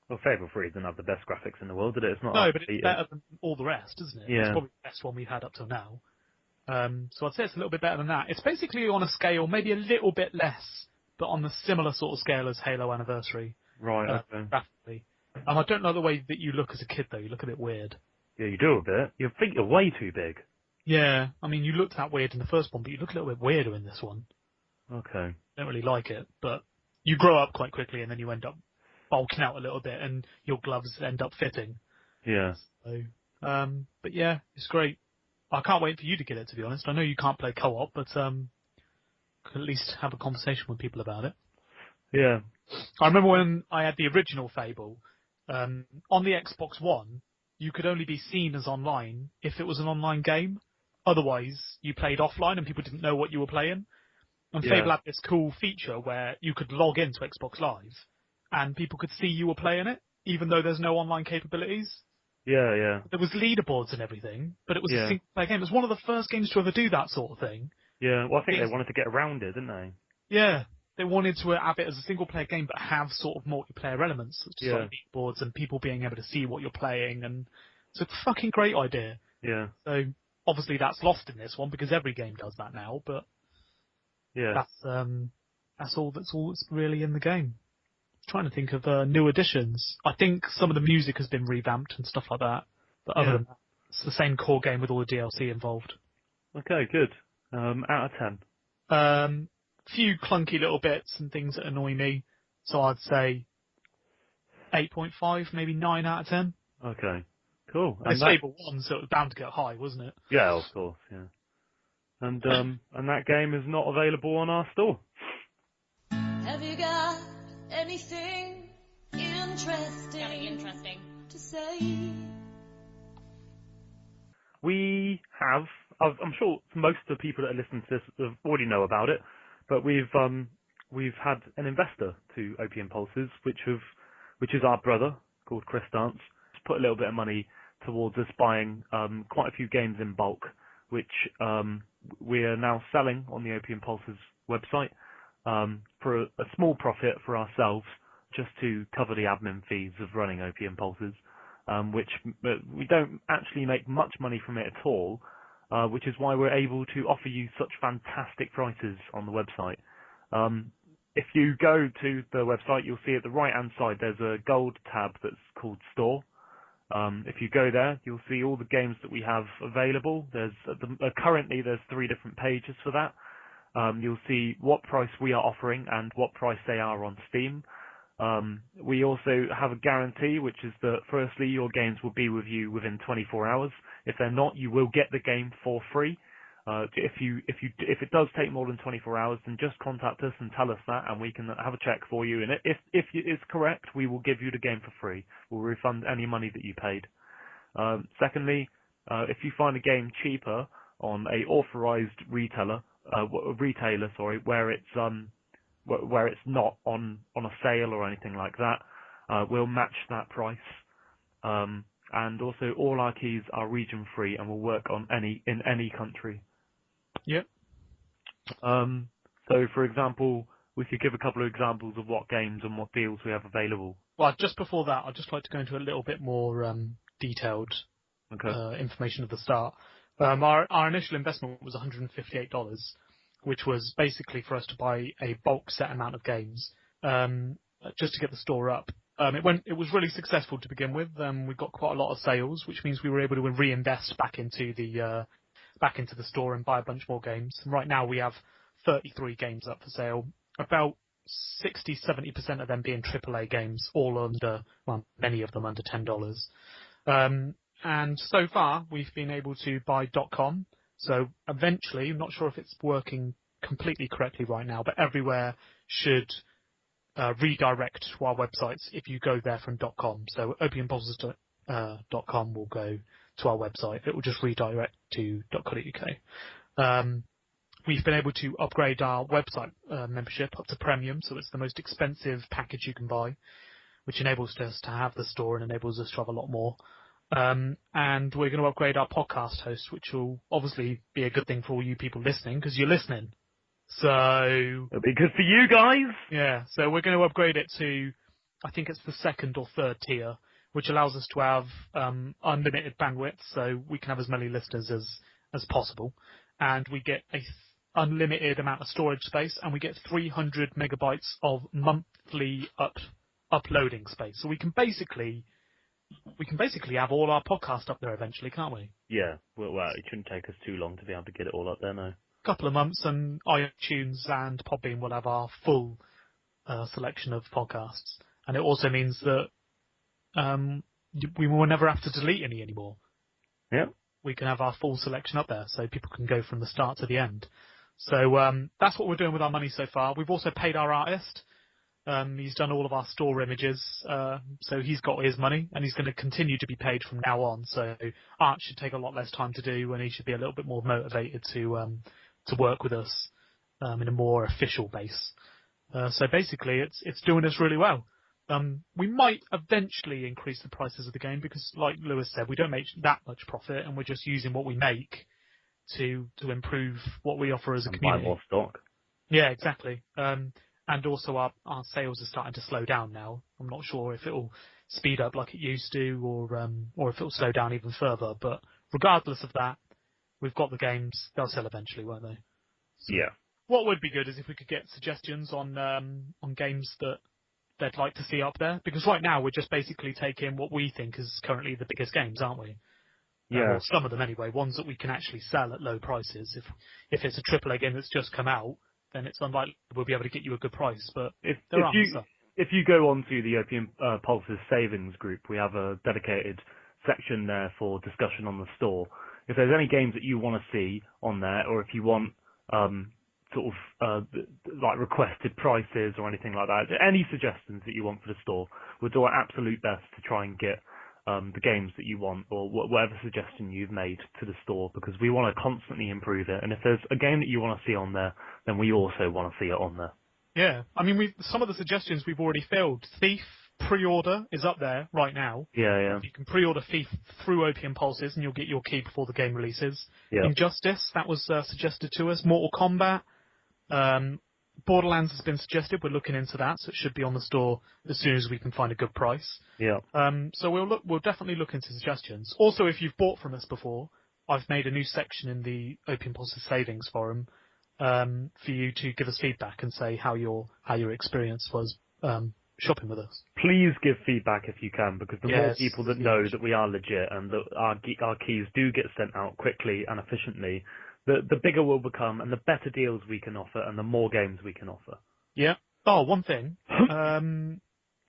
Well, Fable 3 doesn't have the best graphics in the world, did it? It's not. No, but it's better than all the rest, isn't it? Yeah. It's probably the best one we've had up till now. So I'd say it's a little bit better than that. It's basically on a scale, maybe a little bit less, but on the similar sort of scale as Halo Anniversary. Right, okay. Graphically. I don't know the way that you look as a kid, though. You look a bit weird. Yeah, you do a bit. You think you're way too big. Yeah, I mean, you looked that weird in the first one, but you look a little bit weirder in this one. Okay. Don't really like it, but you grow up quite quickly and then you end up bulking out a little bit and your gloves end up fitting. Yeah. So, but yeah, it's great. I can't wait for you to get it, to be honest. I know you can't play co-op, but could at least have a conversation with people about it. Yeah. I remember when I had the original Fable, on the Xbox One, you could only be seen as online if it was an online game. Otherwise, you played offline and people didn't know what you were playing. And Fable had this cool feature where you could log into Xbox Live and people could see you were playing it, even though there's no online capabilities. Yeah. There was leaderboards and everything, but it was a single-player game. It was one of the first games to ever do that sort of thing. Yeah, well, I think they wanted to get around it, didn't they? Yeah, they wanted to have it as a single-player game, but have sort of multiplayer elements, such as like leaderboards and people being able to see what you're playing. And it's a fucking great idea. Yeah. So obviously that's lost in this one because every game does that now. But that's all that's really in the game. Trying to think of new additions. I think some of the music has been revamped and stuff like that. But other than that, it's the same core game with all the DLC involved. Okay, good. Out of 10. Few clunky little bits and things that annoy me. So I'd say 8.5, maybe 9 out of 10. Okay, cool. It's Fable 1, so it was bound to get high, wasn't it? Yeah, of course, yeah. And that game is not available on our store. Have you got anything interesting to say? We have, I'm sure most of the people that are listening to this already know about it, but we've had an investor to Opium Pulses, which is our brother called Chris Dance. He's put a little bit of money towards us buying quite a few games in bulk, which we are now selling on the Opium Pulses website for a small profit for ourselves, just to cover the admin fees of running Opium Pulses, which we don't actually make much money from it at all, which is why we're able to offer you such fantastic prices on the website. If you go to the website, you'll see at the right-hand side there's a gold tab that's called Store. If you go there, you'll see all the games that we have available. Currently there's 3 different pages for that. You'll see what price we are offering and what price they are on Steam. We also have a guarantee, which is that firstly, your games will be with you within 24 hours. If they're not, you will get the game for free. If it does take more than 24 hours, then just contact us and tell us that, and we can have a check for you. And if it's correct, we will give you the game for free. We'll refund any money that you paid. Secondly, if you find a game cheaper on a authorized retailer, where it's not on a sale or anything like that, we'll match that price. And also, all our keys are region free and will work in any country. Yep. So, for example, we could give a couple of examples of what games and what deals we have available. Well, just before that, I'd just like to go into a little bit more detailed information at the start. Our initial investment was $158, which was basically for us to buy a bulk set amount of games, just to get the store up. It was really successful to begin with. We got quite a lot of sales, which means we were able to reinvest back into the store and buy a bunch more games. And right now we have 33 games up for sale, about 60-70% of them being AAA games, many of them under $10. And so far we've been able to buy .com. So eventually, I'm not sure if it's working completely correctly right now, but everywhere should redirect to our websites if you go there from .com. So opiumpulses.com will go to our website. It will just redirect to .co.uk. We've been able to upgrade our website membership up to premium, so it's the most expensive package you can buy, which enables us to have the store and enables us to have a lot more. And we're going to upgrade our podcast host, which will obviously be a good thing for all you people listening, because you're listening. So it'll be good for you guys. Yeah, so we're going to upgrade it to, I think it's the second or third tier, which allows us to have unlimited bandwidth, so we can have as many listeners as possible, and we get a unlimited amount of storage space, and we get 300 megabytes of monthly uploading space. So we can basically have all our podcast up there eventually, can't we? Yeah, well, it shouldn't take us too long to be able to get it all up there, no. Couple of months, and iTunes and Podbean will have our full selection of podcasts, and it also means that we will never have to delete any anymore. Yeah, we can have our full selection up there, so people can go from the start to the end. So that's what we're doing with our money so far. We've also paid our artist. He's done all of our store images, so he's got his money, and he's going to continue to be paid from now on. So art should take a lot less time to do, and he should be a little bit more motivated to work with us in a more official base. So basically, it's doing us really well. We might eventually increase the prices of the game because, like Lewis said, we don't make that much profit, and we're just using what we make to improve what we offer as a community. Buy more stock. Yeah, exactly. And also our sales are starting to slow down now. I'm not sure if it'll speed up like it used to, or if it'll slow down even further. But regardless of that, we've got the games. They'll sell eventually, won't they? So yeah. What would be good is if we could get suggestions on games that they'd like to see up there. Because right now we're just basically taking what we think is currently the biggest games, aren't we? Yeah. Well, some of them anyway. Ones that we can actually sell at low prices. If it's a AAA game that's just come out, then it's unlikely we'll be able to get you a good price. But if you go onto the Opium Pulses savings group, we have a dedicated section there for discussion on the store. If there's any games that you want to see on there, or if you want like requested prices or anything like that, any suggestions that you want for the store, we'll do our absolute best to try and get the games that you want, or whatever suggestion you've made to the store, because we want to constantly improve it. And if there's a game that you want to see on there, then we also want to see it on there. Yeah, I mean, some of the suggestions we've already filled. Thief pre-order is up there right now. Yeah. You can pre-order Thief through Opium Pulses, and you'll get your key before the game releases. Yeah. Injustice, that was suggested to us. Mortal Kombat. Borderlands has been suggested. We're looking into that, so it should be on the store as soon as we can find a good price. Yeah. So we'll definitely look into suggestions. Also, if you've bought from us before, I've made a new section in the Opium Pulses Savings forum for you to give us feedback and say how your experience was shopping with us. Please give feedback if you can, because the more people that know that we are legit and that our keys do get sent out quickly and efficiently, the bigger we'll become, and the better deals we can offer, and the more games we can offer. Yeah. Oh, one thing.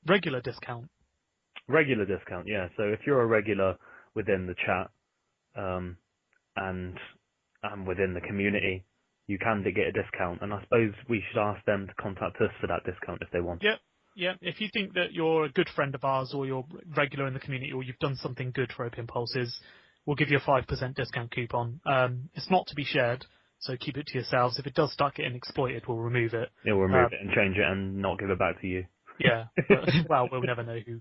regular discount. Regular discount, yeah. So if you're a regular within the chat, and within the community, you can get a discount. And I suppose we should ask them to contact us for that discount if they want. Yep. Yeah, if you think that you're a good friend of ours or you're regular in the community or you've done something good for Opium Pulses, we'll give you a 5% discount coupon. It's not to be shared, so keep it to yourselves. If it does start getting exploited, we'll remove it. Yeah, we'll remove it and change it and not give it back to you. Yeah, but, well, we'll never know who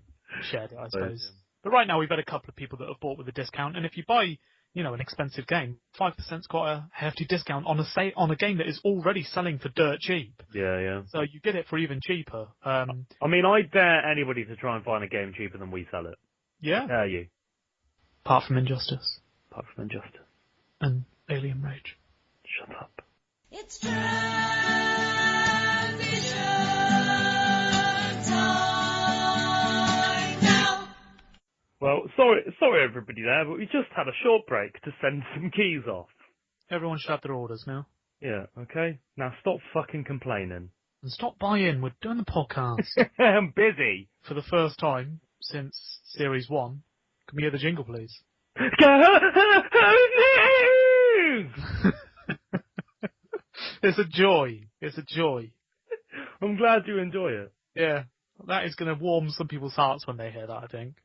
shared it, I suppose. Yeah. But right now we've had a couple of people that have bought with a discount, and if you buy, an expensive game, 5%'s quite a hefty discount on a game that is already selling for dirt cheap. Yeah, yeah. So you get it for even cheaper. I mean, I dare anybody to try and find a game cheaper than we sell it. Yeah. I dare you. Apart from Injustice. Apart from Injustice. And Alien Rage. Shut up. It's transition time now. Well, sorry everybody there, but we just had a short break to send some keys off. Everyone should have their orders now. Yeah, okay. Now stop fucking complaining. And stop buying. We're doing the podcast. I'm busy. For the first time since Series 1. Can we hear the jingle, please? It's a joy. It's a joy. I'm glad you enjoy it. Yeah. That is going to warm some people's hearts when they hear that, I think.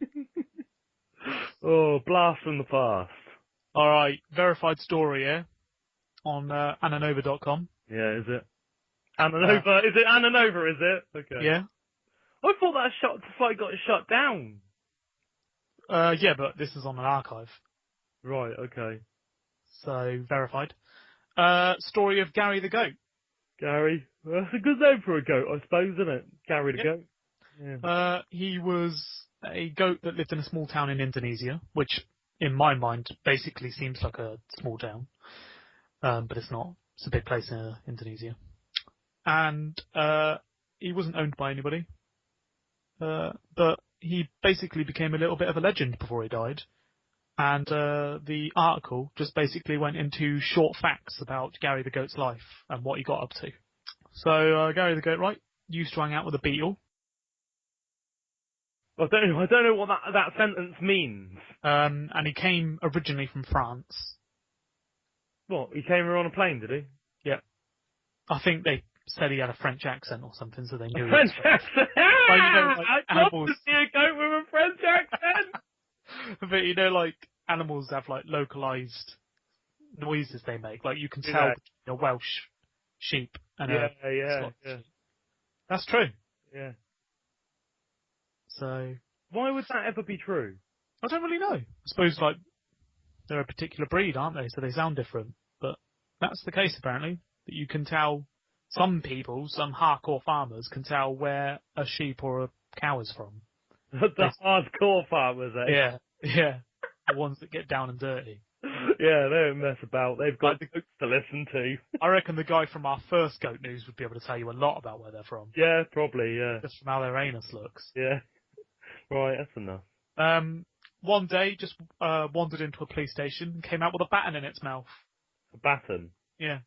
Oh, blast from the past. Alright, verified story here on ananova.com. Yeah, is it? Ananova? Is it Ananova, is it? Okay. Yeah. I thought that site got shut down. Yeah, but this is on an archive. Right, okay. So, verified. Story of Gary the Goat. Gary? Well, that's a good name for a goat, I suppose, isn't it? Gary the Goat. Yeah. He was a goat that lived in a small town in Indonesia, which, in my mind, basically seems like a small town. But it's not. It's a big place in Indonesia. And he wasn't owned by anybody. But he basically became a little bit of a legend before he died. And the article just basically went into short facts about Gary the Goat's life and what he got up to. So Gary the Goat, right, used to hang out with a beetle. I don't know what that sentence means. And he came originally from France. What? He came here on a plane, did he? Yeah. I think they said he had a French accent or something, so they knew. French accent. Like, I'd love to see a goat with a French accent. But like animals have like localized noises they make. Like you can tell between a Welsh sheep and a Scottish sheep. That's true. Yeah. So why would that ever be true? I don't really know. I suppose like they're a particular breed, aren't they? So they sound different. But that's the case apparently. That you can tell. Some people, some hardcore farmers, can tell where a sheep or a cow is from. The hardcore farmers, eh? Yeah. The ones that get down and dirty. Yeah, they don't mess about. They've got goats to listen to. I reckon the guy from our first Goat News would be able to tell you a lot about where they're from. Yeah, probably, yeah. Just from how their anus looks. Yeah. Right, that's enough. One day, just wandered into a police station and came out with a baton in its mouth. A baton? Yeah.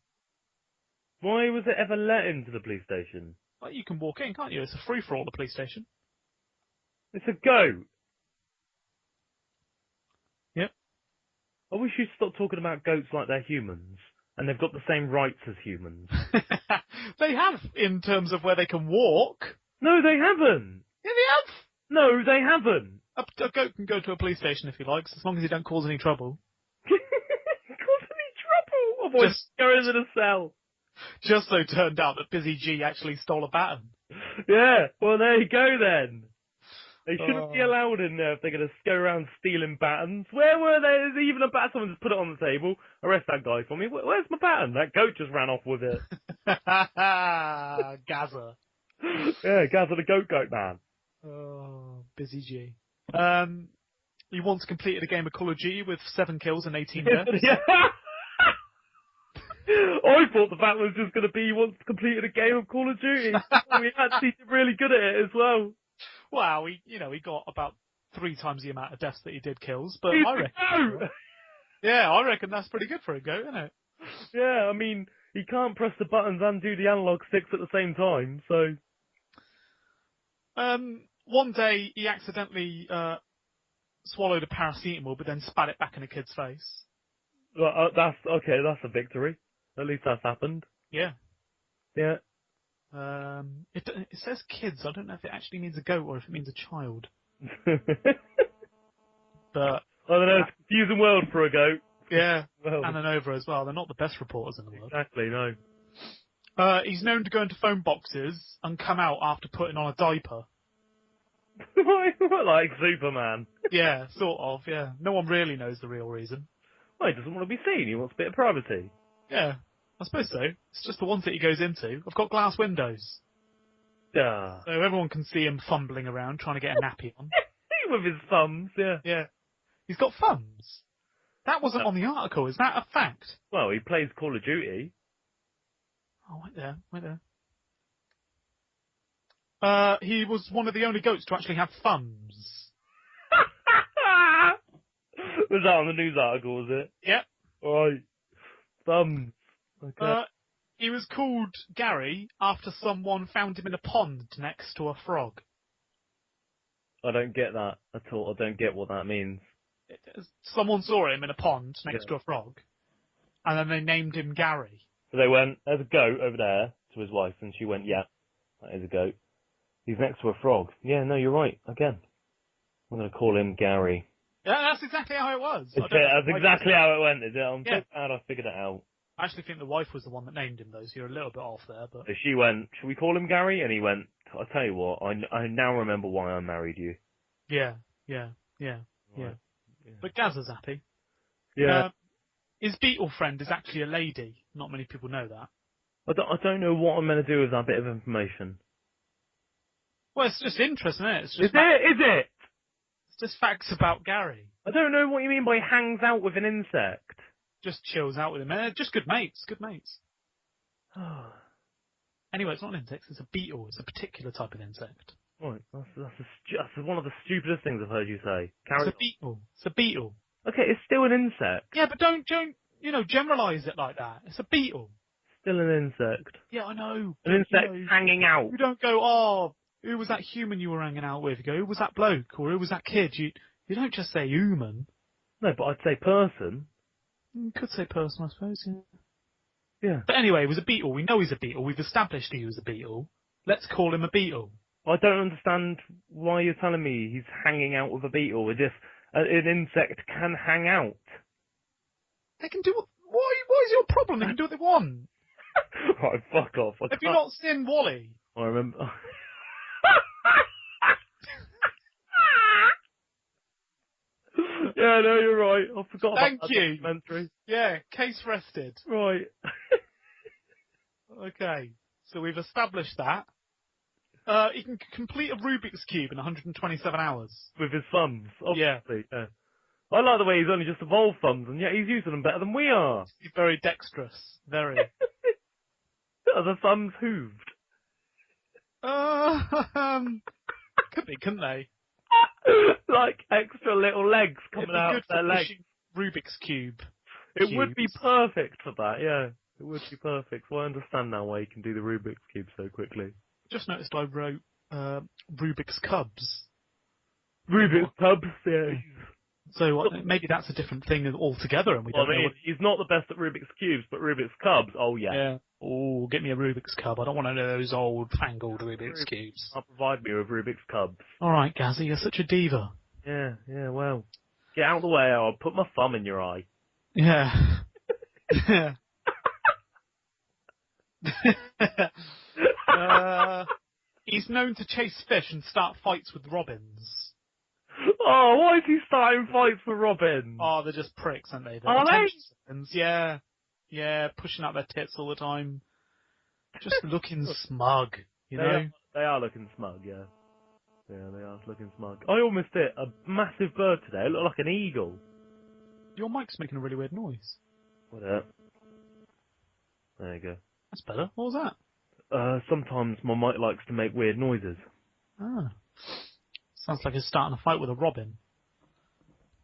Why was it ever let into the police station? Well, you can walk in, can't you? It's a free-for-all, the police station. It's a goat. Yep. I wish you'd stop talking about goats like they're humans, and they've got the same rights as humans. They have, in terms of where they can walk. No, they haven't. Yeah, they have. No, they haven't. A goat can go to a police station if he likes, as long as he don't cause any trouble. Cause any trouble? Otherwise, Just go into the cell. Just so turned out that Busy G actually stole a baton. Yeah, well there you go then. They shouldn't be allowed in there if they're going to go around stealing batons. Where were they? There's even a baton. Someone just put it on the table. Arrest that guy for me. Where's my baton? That goat just ran off with it. Gaza. Yeah, Gaza the goat man. Oh, Busy G. He once completed a game of Call of Duty with 7 kills and 18 deaths. Yeah. I thought the fact was just going to be he once completed a game of Call of Duty. We actually did really good at it as well. Wow, he got about 3 times the amount of deaths that he did kills, but I reckon that's pretty good for a goat, isn't it? Yeah, I mean, he can't press the buttons and do the analog sticks at the same time, so. one day he accidentally swallowed a paracetamol, but then spat it back in a kid's face. Well, that's okay. That's a victory. At least that's happened. Yeah. Yeah. It says kids. I don't know if it actually means a goat or if it means a child. But I don't know. It's a confusing world for a goat. yeah, Well, and an over as well. They're not the best reporters in the world. exactly. No. He's known to go into phone boxes and come out after putting on a diaper. Like Superman. Yeah, sort of. Yeah, no one really knows the real reason. Well, he doesn't want to be seen. He wants a bit of privacy. Yeah, I suppose so. It's just the ones that he goes into. I've got glass windows, Yeah. so everyone can see him fumbling around trying to get a nappy on. With his thumbs. Yeah. Yeah, he's got thumbs. That wasn't on the article. Is that a fact? Well, he plays Call of Duty. Oh, wait there. He was one of the only goats to actually have thumbs. Was that on the news article, was it? Yep. Right. Thumbs. Okay. He was called Gary after someone found him in a pond next to a frog. I don't get that at all. I don't get what that means. Someone saw him in a pond next to a frog, and then they named him Gary. So they went, there's a goat over there, to his wife, and she went, yeah, that is a goat. He's next to a frog. Yeah, no, you're right, again. I'm going to call him Gary. Yeah, that's exactly how it was. That's exactly how it went, is it? I'm Yeah. so glad I figured it out. I actually think the wife was the one that named him, though, so you're a little bit off there. But So she went, should we call him Gary? And he went, I'll tell you what, I now remember why I married you. yeah. Right. But Gaz is happy. Yeah. His beetle friend is actually a lady. Not many people know that. I don't know what I'm meant to do with that bit of information. Well, it's just interesting, isn't it? It's just Is it? It's just facts about Gary. I don't know what you mean by hangs out with an insect. Just chills out with him. Just good mates. Anyway, it's not an insect. It's a beetle. It's a particular type of insect. Right, that's one of the stupidest things I've heard you say. It's a beetle. Okay, it's still an insect. Yeah, but don't generalise it like that. It's a beetle. Still an insect. Yeah, I know. An insect hanging out. You don't go, oh, who was that human you were hanging out with? You go, who was that bloke or who was that kid? You don't just say human. No, but I'd say person. You could say person, I suppose, yeah. Yeah. But anyway, it was a beetle. We know he's a beetle. We've established he was a beetle. Let's call him a beetle. I don't understand why you're telling me he's hanging out with a beetle as if an insect can hang out. They can do what... What is your problem? They can do what they want. Right, fuck off. Have you not seen Wall-E? I remember... Yeah, no, you're right. I forgot about that documentary. Yeah, case rested. Right. Okay, so we've established that. He can complete a Rubik's Cube in 127 hours. With his thumbs, obviously. Yeah. I like the way he's only just evolved thumbs, and yet he's using them better than we are. He's very dexterous. Very. Are the thumbs hooved? Could be, couldn't they? Like extra little legs coming out of their legs. Rubik's Cube. It would be perfect for that, yeah. It would be perfect. Well, I understand now why you can do the Rubik's Cube so quickly. Just noticed I wrote Rubik's Cubs. Rubik's Cubs, yeah. So maybe that's a different thing altogether, and we don't know. He's not the best at Rubik's Cubes, but Rubik's Cubs, oh yeah. Yeah. Oh, get me a Rubik's Cub. I don't want to know those old fangled Rubik's Cubes. I'll provide me with Rubik's Cubs. All right, Gazzy, you're such a diva. Yeah, well. Get out of the way, or I'll put my thumb in your eye. Yeah. He's known to chase fish and start fights with robins. Oh, why is he starting fights with robins? Oh, they're just pricks, aren't they? Are they? Yeah. Yeah, pushing out their tits all the time. Just looking smug, you know? They are looking smug, yeah. Yeah, they are looking smug. I almost hit a massive bird today. It looked like an eagle. Your mic's making a really weird noise. What up? There you go. That's better. What was that? Sometimes my mic likes to make weird noises. Ah. Sounds like he's starting a fight with a robin.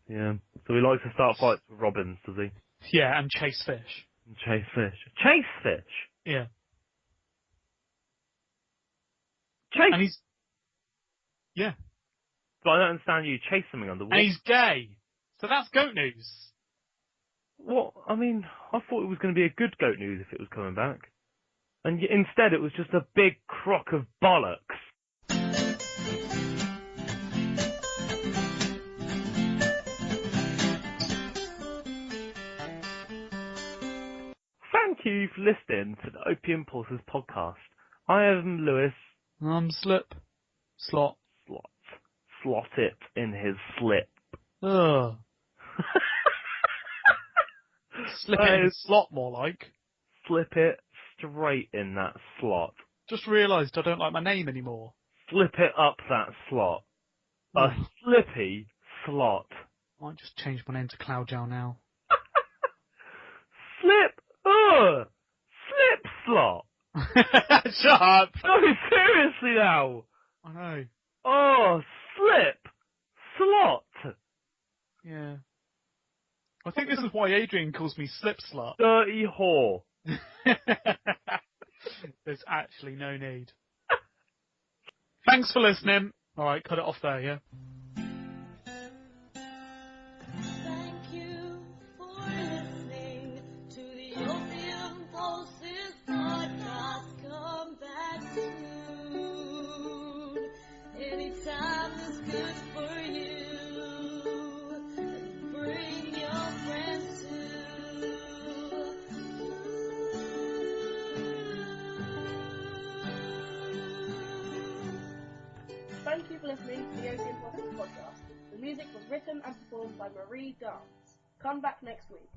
Yeah. So he likes to start fights with robins, does he? Yeah, and chase fish. And chase fish. Chase fish? Yeah. Chase... And Yeah. But I don't understand you chase something under water. And he's gay. So that's goat news. What? I mean, I thought it was going to be a good goat news if it was coming back. And instead it was just a big crock of bollocks. Thank you for listening to the Opium Pulses Podcast. I am Lewis. Slip. Slot. Slot it in his slip. Ugh. Slip it in his slot, more like. Slip it straight in that slot. Just realised I don't like my name anymore. Slip it up that slot. A slippy slot. Might just change my name to Cloud Gel now. Slip slot. Shut up! No, seriously now. I know. Oh, slip slot. Yeah. I think this is why Adrian calls me Slip Slut. Dirty whore. There's actually no need. Thanks for listening. Alright, cut it off there, yeah? Thank you for listening to the Opium Pulses Podcast. Come back soon. Anytime is good for you. Bring your friends too. Thank you for listening to the Opium Pulses Podcast. The music was written and performed by Marie Dance. Come back next week.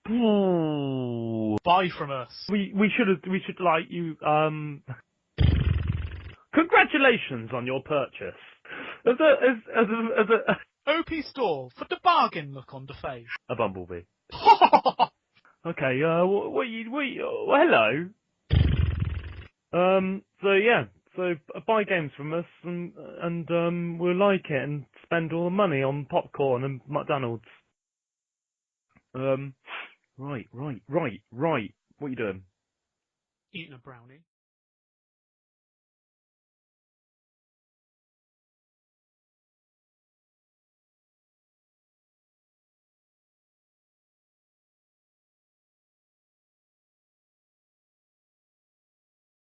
Ooh. Bye from us. We should like you, congratulations on your purchase. As a OP store for the bargain look on the face. a bumblebee. Okay, hello. So buy games from us and we'll like it and spend all the money on popcorn and McDonald's. Right. What are you doing? Eating a brownie.